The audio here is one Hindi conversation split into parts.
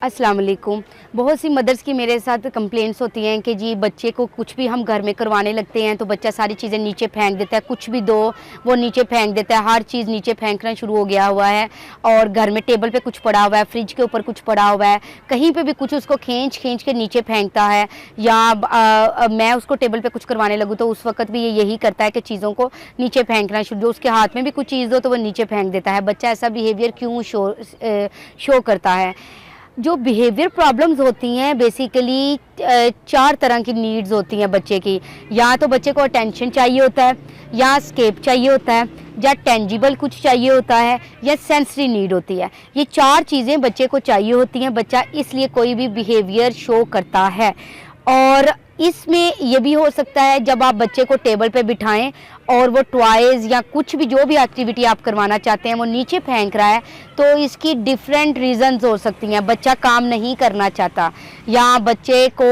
अस्सलाम वालेकुम। बहुत सी मदर्स की मेरे साथ कंप्लेंट्स होती हैं कि जी बच्चे को कुछ भी हम घर में करवाने लगते हैं तो बच्चा सारी चीज़ें नीचे फेंक देता है, कुछ भी दो वो नीचे फेंक देता है, हर चीज़ नीचे फेंकना शुरू हो गया हुआ है। और घर में टेबल पे कुछ पड़ा हुआ है, फ्रिज के ऊपर कुछ पड़ा हुआ है, कहीं पे भी कुछ उसको खींच खींच के नीचे फेंकता है। या मैं उसको टेबल पे कुछ करवाने लगूँ तो उस वक्त भी ये यही करता है कि चीज़ों को नीचे फेंकना शुरू, जो उसके हाथ में भी कुछ चीज़ हो तो वो नीचे फेंक देता है। बच्चा ऐसा बिहेवियर क्यों शो करता है? जो बिहेवियर प्रॉब्लम्स होती हैं बेसिकली 4 तरह की नीड्स होती हैं बच्चे की। या तो बच्चे को अटेंशन चाहिए होता है, या स्केप चाहिए होता है, या टेंजिबल कुछ चाहिए होता है, या सेंसरी नीड होती है। ये 4 चीज़ें बच्चे को चाहिए होती हैं, बच्चा इसलिए कोई भी बिहेवियर शो करता है। और इसमें ये भी हो सकता है जब आप बच्चे को टेबल पे बिठाएं और वो टॉयज़ या कुछ भी जो भी एक्टिविटी आप करवाना चाहते हैं वो नीचे फेंक रहा है, तो इसकी डिफरेंट रीज़न्स हो सकती हैं। बच्चा काम नहीं करना चाहता, या बच्चे को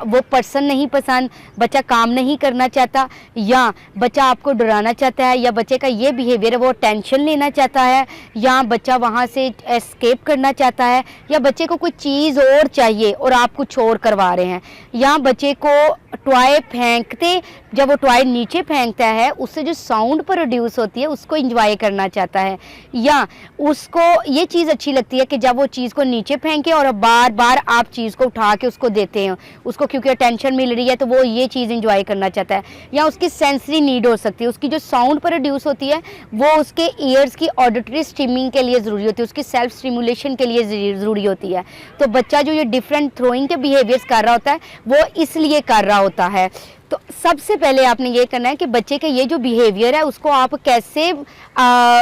वो पर्सन नहीं पसंद, बच्चा काम नहीं करना चाहता, या बच्चा आपको डराना चाहता है, या बच्चे का ये बिहेवियर है वो टेंशन लेना चाहता है, या बच्चा वहाँ से एस्केप करना चाहता है, या बच्चे को कोई चीज़ और चाहिए और आप कुछ और करवा रहे हैं, या बच्चे को टॉय फेंकते जब वो टॉय नीचे फेंकता है उससे जो साउंड प्रोड्यूस होती है उसको एंजॉय करना चाहता है, या उसको ये चीज़ अच्छी लगती है कि जब वो चीज़ को नीचे फेंके और बार बार आप चीज़ को उठा के उसको देते हैं उसको, क्योंकि अटेंशन मिल रही है तो वो ये चीज़ एंजॉय करना चाहता है। या उसकी सेंसरी नीड हो सकती है, उसकी जो साउंड प्रोड्यूस होती है वो उसके ईयर्स की ऑडिटरी स्ट्रीमिंग के लिए ज़रूरी होती है, उसकी सेल्फ स्टिमुलेशन के लिए ज़रूरी होती है। तो बच्चा जो ये डिफरेंट थ्रोइंग के बिहेवियर्स कर रहा होता है वो इसलिए कर रहा होता है। तो सबसे पहले आपने ये करना है कि बच्चे का ये जो बिहेवियर है उसको आप कैसे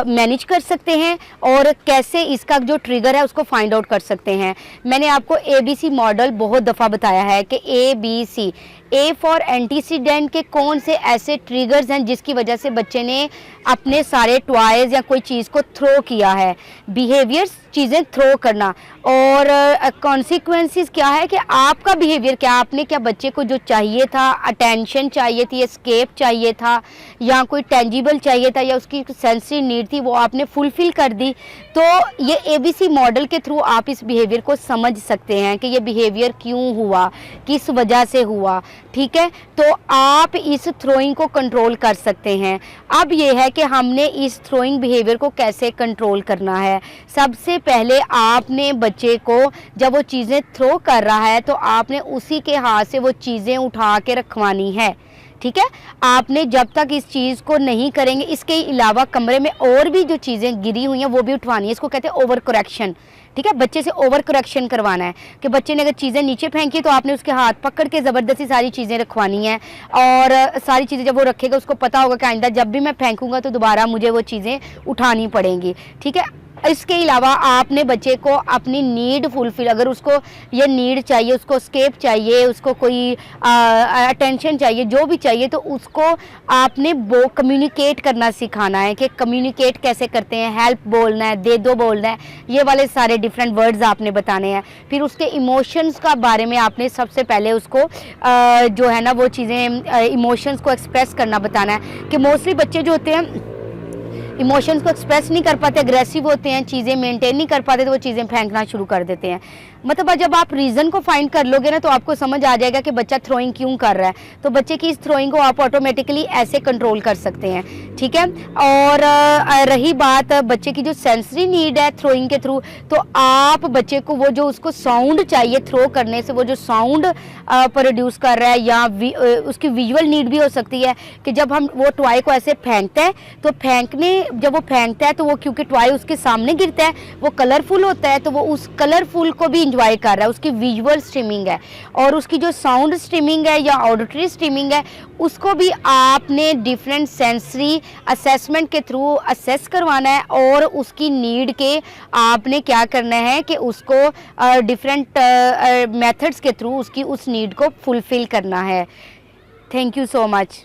मैनेज कर सकते हैं और कैसे इसका जो ट्रिगर है उसको फाइंड आउट कर सकते हैं। मैंने आपको ABC मॉडल बहुत दफ़ा बताया है कि ABC, A फॉर एंटीसीडेंट के कौन से ऐसे ट्रिगर्स हैं जिसकी वजह से बच्चे ने अपने सारे टॉयज़ या कोई चीज़ को थ्रो किया है। बिहेवियर्स चीज़ें थ्रो करना, और कॉन्सिक्वेंसेस क्या है कि आपका बिहेवियर क्या, आपने क्या बच्चे को जो चाहिए था, अटेंशन चाहिए थी, एस्केप चाहिए था, या कोई टेंजिबल चाहिए था, या उसकी सेंसरी नीड थी वो आपने फुलफ़िल कर दी। तो ये ABC मॉडल के थ्रू आप इस बिहेवियर को समझ सकते हैं कि ये बिहेवियर क्यों हुआ, किस वजह से हुआ। ठीक है, तो आप इस थ्रोइंग को कंट्रोल कर सकते हैं। अब ये है कि हमने इस थ्रोइंग बिहेवियर को कैसे कंट्रोल करना है। सबसे पहले आपने बच्चे को जब वो चीज़ें थ्रो कर रहा है तो आपने उसी के हाथ से वो चीज़ें उठा के रखवानी है। ठीक है, आपने जब तक इस चीज़ को नहीं करेंगे, इसके अलावा कमरे में और भी जो चीज़ें गिरी हुई हैं वो भी उठवानी है। इसको कहते हैं ओवर करेक्शन। ठीक है, बच्चे से ओवर करेक्शन करवाना है कि बच्चे ने अगर चीज़ें नीचे फेंकी तो आपने उसके हाथ पकड़ के ज़बरदस्ती सारी चीज़ें रखवानी है। और सारी चीज़ें जब वो रखेगा उसको पता होगा कि आइंदा जब भी मैं फेंकूँगा तो दोबारा मुझे वो चीज़ें उठानी पड़ेंगी। ठीक है, इसके अलावा आपने बच्चे को अपनी नीड फुलफिल, अगर उसको ये नीड चाहिए, उसको स्केप चाहिए, उसको कोई अटेंशन चाहिए, जो भी चाहिए, तो उसको आपने वो कम्युनिकेट करना सिखाना है कि कम्युनिकेट कैसे करते हैं। हेल्प बोलना है, दे दो बोलना है, ये वाले सारे डिफरेंट वर्ड्स आपने बताने हैं। फिर उसके इमोशंस का बारे में आपने सबसे पहले उसको जो है ना वो चीज़ें इमोशंस को एक्सप्रेस करना बताना है कि मोस्टली बच्चे जो होते हैं इमोशंस को एक्सप्रेस नहीं कर पाते, अग्रेसिव होते हैं, चीज़ें मेंटेन नहीं कर पाते तो वो चीज़ें फेंकना शुरू कर देते हैं। मतलब जब आप रीज़न को फाइंड कर लोगे ना तो आपको समझ आ जाएगा कि बच्चा थ्रोइंग क्यों कर रहा है। तो बच्चे की इस थ्रोइंग को आप ऑटोमेटिकली ऐसे कंट्रोल कर सकते हैं। ठीक है, और रही बात बच्चे की जो सेंसरी नीड है थ्रोइंग के थ्रू, तो आप बच्चे को वो जो उसको साउंड चाहिए थ्रो करने से, वो जो साउंड प्रोड्यूस कर रहा है, या उसकी विजुअल नीड भी हो सकती है कि जब हम वो टॉय को ऐसे फेंकते हैं तो जब वो फेंकता है तो वो क्योंकि टॉय उसके सामने गिरता है वो कलरफुल होता है तो वो उस कलरफुल को भी इंजॉय कर रहा है। उसकी विजुअल स्ट्रीमिंग है, और उसकी जो साउंड स्ट्रीमिंग है या ऑडिटरी स्ट्रीमिंग है उसको भी आपने डिफरेंट सेंसरी असेसमेंट के थ्रू असेस करवाना है, और उसकी नीड के आपने क्या करना है कि उसको डिफरेंट मेथड्स के थ्रू उसकी उस नीड को फुलफ़िल करना है। Thank you so much.